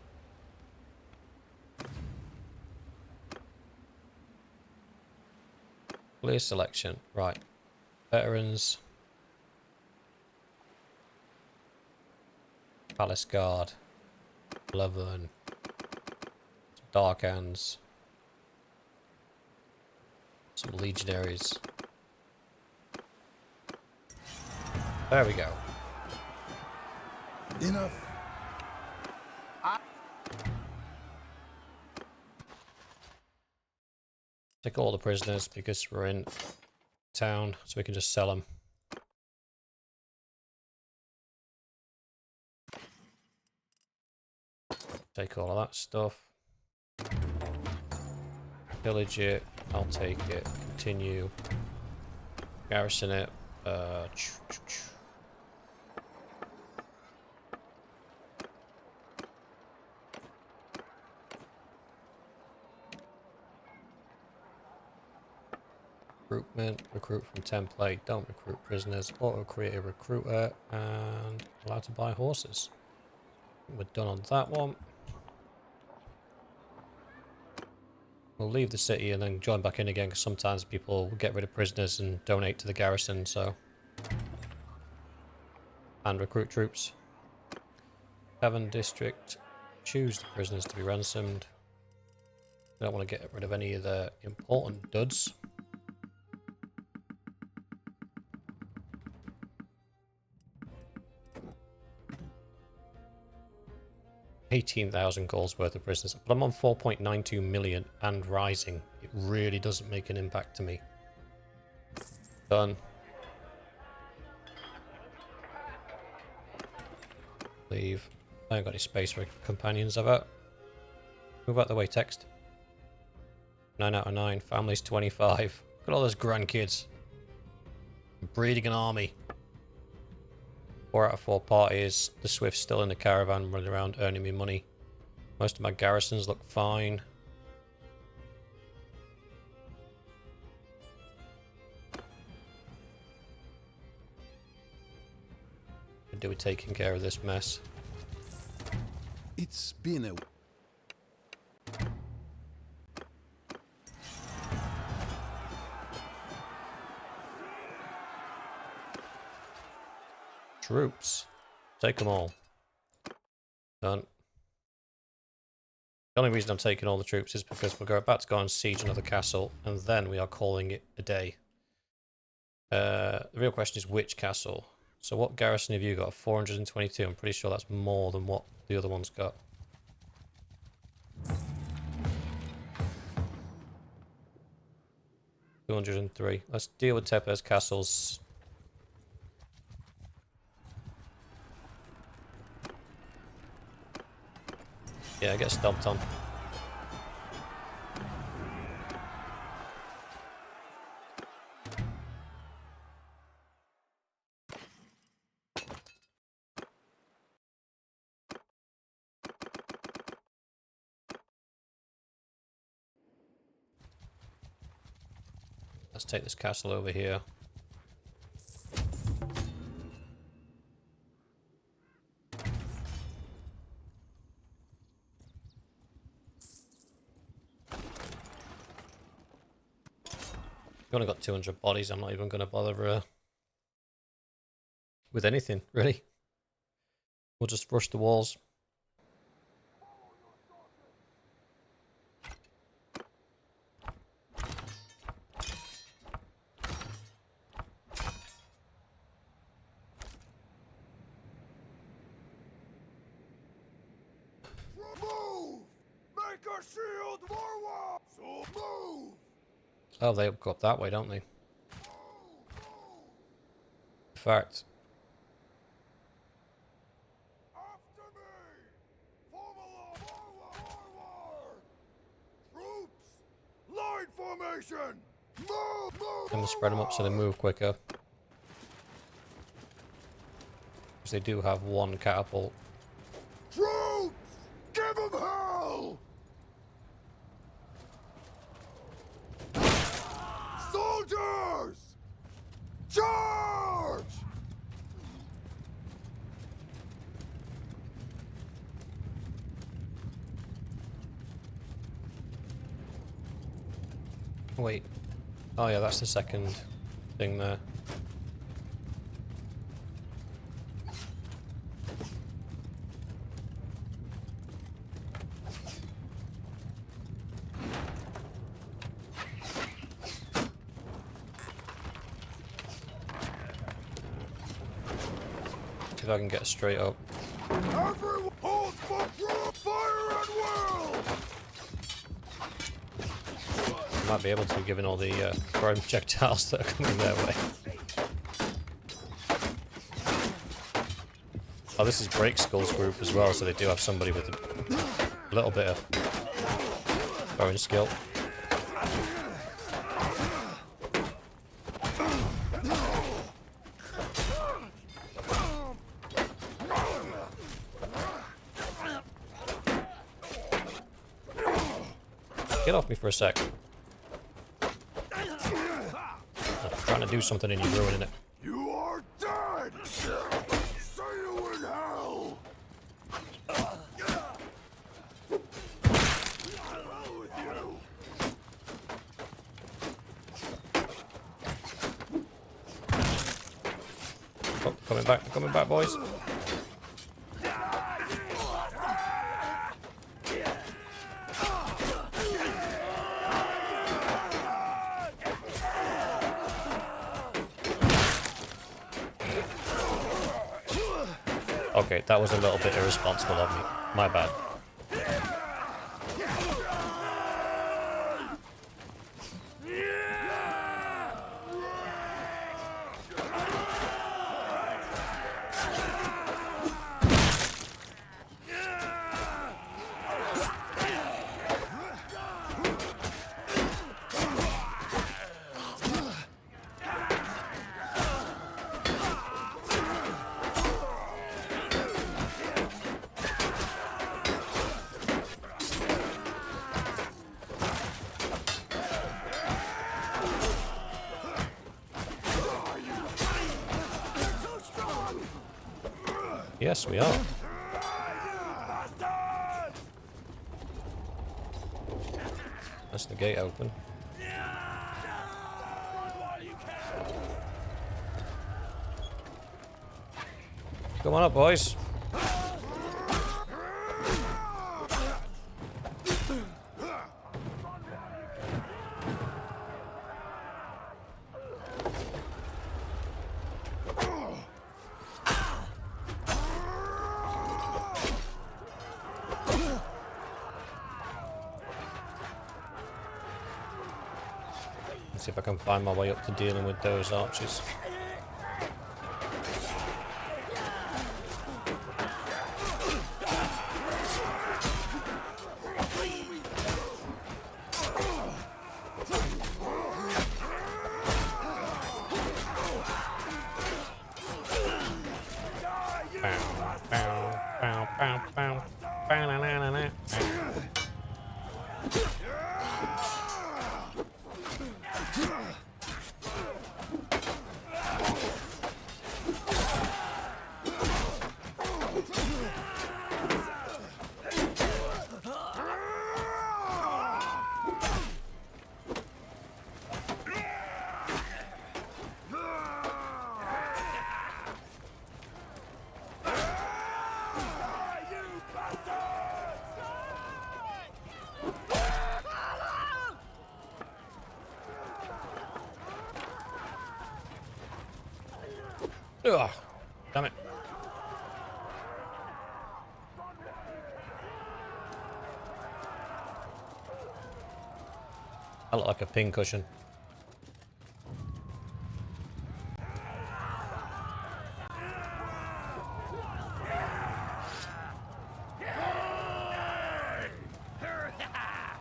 Clear selection. Right. Veterans. Palace Guard. 11. Dark Hands. Some legionaries. There we go. Enough. Take all the prisoners because we're in town, so we can just sell them. Take all of that stuff. Pillage it. I'll take it. Continue. Garrison it. Recruitment. Recruit from template. Don't recruit prisoners. Auto create a recruiter. And allowed to buy horses. We're done on that one. We'll leave the city and then join back in again because sometimes people will get rid of prisoners and donate to the garrison, so... And recruit troops. Tavern district. Choose the prisoners to be ransomed. We don't want to get rid of any of the important duds. $18,000 gold's worth of prisoners, but I'm on 4.92 million and rising. It really doesn't make an impact to me. Done. Leave. I haven't got any space for companions, have I? Move out the way, text. 9 out of 9. Family's 25. Look at all those grandkids. I'm breeding an army. 4 out of 4 parties. The Swift's still in the caravan running around earning me money. Most of my garrisons look fine. Could do with taking care of this mess. It's been a... Troops. Take them all. Done. The only reason I'm taking all the troops is because we're about to go and siege another castle, and then we are calling it a day. The real question is which castle. So what garrison have you got? 422. I'm pretty sure that's more than what the other one's got. $203. Let's deal with Tepes castles. Yeah, get stomped on. Let's take this castle over here. We've only got 200 bodies. I'm not even going to bother with anything, really. We'll just rush the walls. Move! Make a shield forward! So move! Oh, they go up that way, don't they? In fact, After me! Form along! Forward! Troops! Line formation! Move! Move! I'm going to spread them up so they move quicker. Because they do have one catapult. Troops! Give them hell! Soldiers! Charge! Wait. Oh yeah, that's the second thing there. See if I can get straight up. Everyone hold for fire at will! Might be able to, given all the throwing projectiles that are coming their way. Oh, this is Break Skull's group as well, so they do have somebody with a little bit of throwing skill. Get off me for a sec. I'm trying to do something and you're ruining it. You are dead! See you in hell! Oh, coming back, boys. Okay, that was a little bit irresponsible of me. My bad. Yes, we are. That's the gate open. Come on up, boys. See if I can find my way up to dealing with those archers. Ugh, damn it. I look like a pincushion.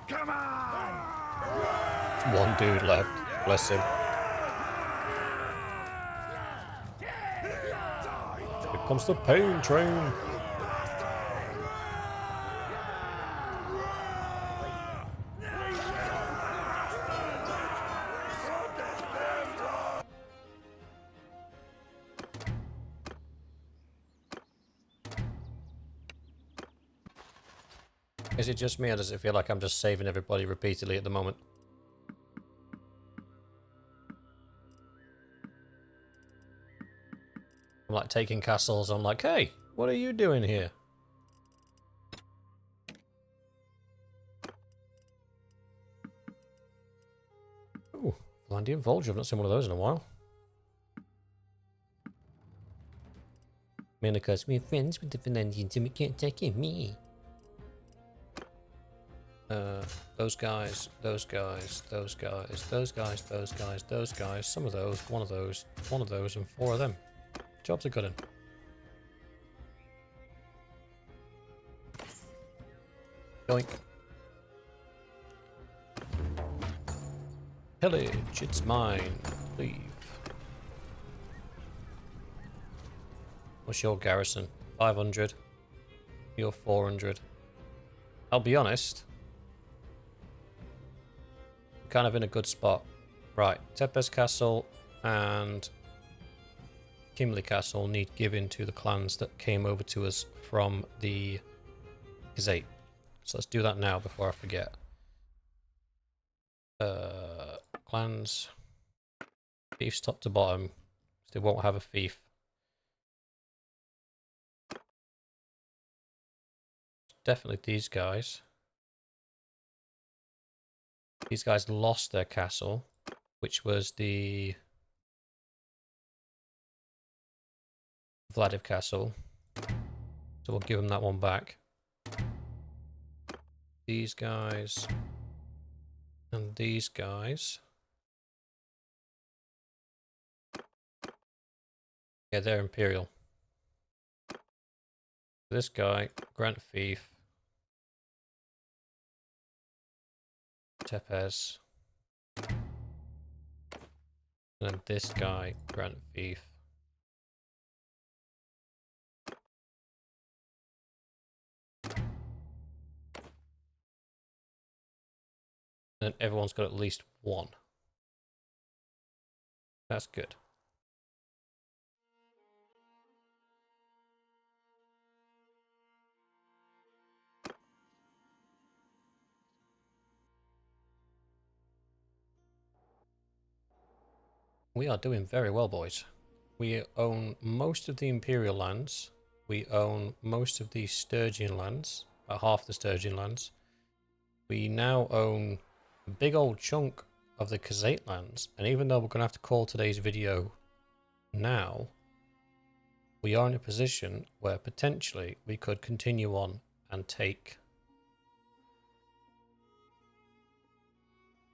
Come on! One dude left. Bless him. Here comes the pain train. Is it just me, or does it feel like I'm just saving everybody repeatedly at the moment? I'm like taking castles. I'm like, hey, what are you doing here? Ooh, Vlandian Vulture. I've not seen one of those in a while. Mainly because we're friends with the Vlandians and we can't take me. Those guys, those guys, those guys, those guys, those guys, those guys, some of those, one of those, and 4 of them. Jobs are good in. Yoink. Pillage, it's mine. Leave. What's your garrison? 500. You're 400. I'll be honest. Kind of in a good spot. Right, Tepes Castle and Kimley Castle need giving to the clans that came over to us from the Gazette. So let's do that now before I forget. Clans. Fiefs top to bottom. They won't have a fief. Definitely these guys. These guys lost their castle, which was the Vladiv castle. So we'll give them that one back. These guys and these guys. Yeah, they're Imperial. This guy, grant fief. Tepes. And then this guy, grant fief. And everyone's got at least one. That's good. We are doing very well, boys. We own most of the Imperial lands. We own most of the Sturgian lands, about half the Sturgian lands. We now own a big old chunk of the Khazate lands, and even though we're going to have to call today's video now, we are in a position where potentially we could continue on and take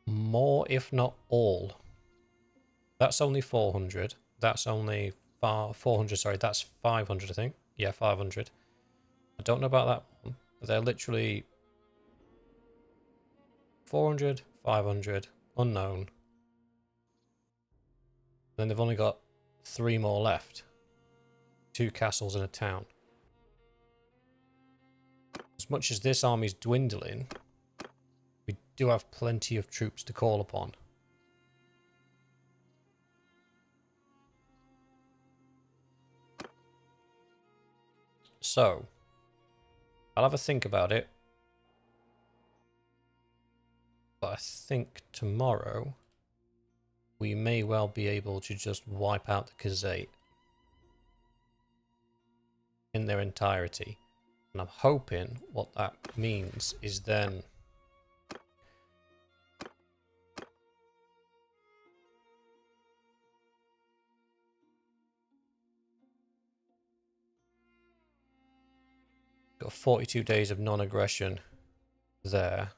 more, if not all. That's only 400. That's only 400, sorry, that's 500, I think. Yeah, 500. I don't know about that one, but they're literally 400, 500, unknown. Then they've only got 3 more left. 2 castles and a town. As much as this army's dwindling, we do have plenty of troops to call upon. So, I'll have a think about it. But I think tomorrow we may well be able to just wipe out the Khazate in their entirety. And I'm hoping what that means is then got 42 days of non-aggression there.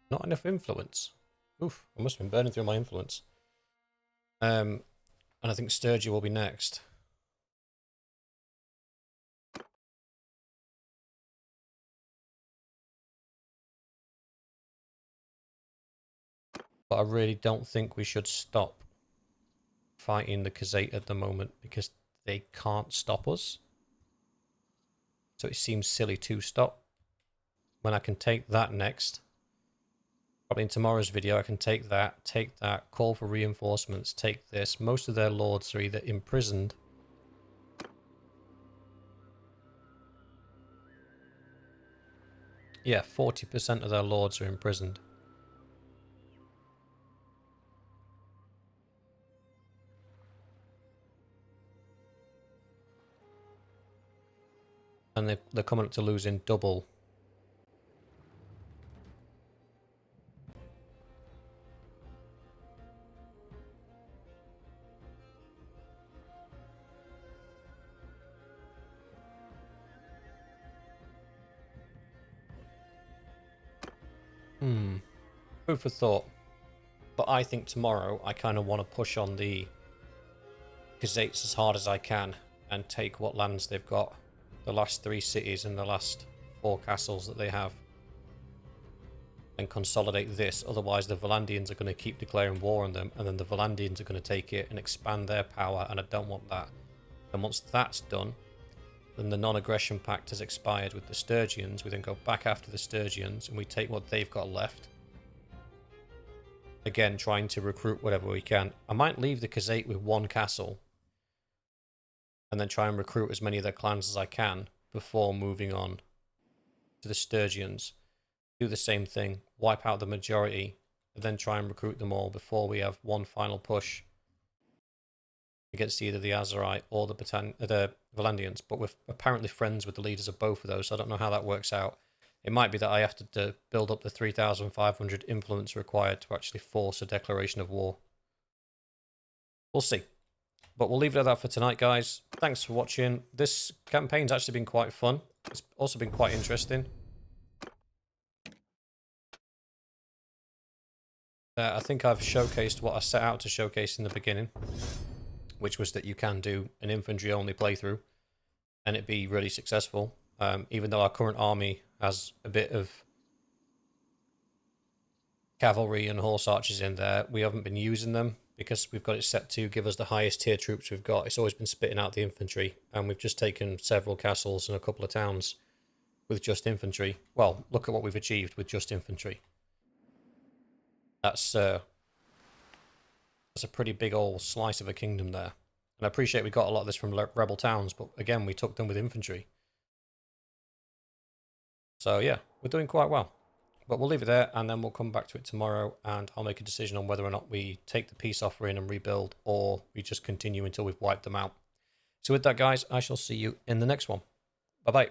Not enough influence. Oof, I must have been burning through my influence. And I think Sturgia will be next. But I really don't think we should stop fighting the Khazate at the moment because they can't stop us. So it seems silly to stop. When I can take that next. Probably in tomorrow's video I can take that, call for reinforcements, take this. Most of their lords are either imprisoned yeah, 40% of their lords are imprisoned. And they're coming up to losing double. Food for thought. But I think tomorrow I kind of want to push on the Khazates as hard as I can and take what lands they've got. The last 3 cities and the last 4 castles that they have. And consolidate this, otherwise the Valandians are going to keep declaring war on them, and then the Valandians are going to take it and expand their power, and I don't want that. And once that's done, then the non-aggression pact has expired with the Sturgians. We then go back after the Sturgians and we take what they've got left. Again, trying to recruit whatever we can. I might leave the Khazate with 1 castle and then try and recruit as many of their clans as I can before moving on to the Sturgians. Do the same thing, wipe out the majority, and then try and recruit them all before we have one final push against either the Azerite or the Valandians. But we're apparently friends with the leaders of both of those, so I don't know how that works out. It might be that I have to build up the 3,500 influence required to actually force a declaration of war. We'll see. But we'll leave it at that for tonight, guys. Thanks for watching. This campaign's actually been quite fun. It's also been quite interesting. I think I've showcased what I set out to showcase in the beginning, which was that you can do an infantry-only playthrough and it be really successful. Even though our current army has a bit of cavalry and horse archers in there, we haven't been using them because we've got it set to give us the highest tier troops we've got. It's always been spitting out the infantry, and we've just taken several castles and a couple of towns with just infantry. Well, look at what we've achieved with just infantry. That's a pretty big old slice of a kingdom there. And I appreciate we got a lot of this from rebel towns, but again, we took them with infantry. So yeah, we're doing quite well. But we'll leave it there, and then we'll come back to it tomorrow, and I'll make a decision on whether or not we take the peace offering and rebuild, or we just continue until we've wiped them out. So with that, guys, I shall see you in the next one. Bye-bye.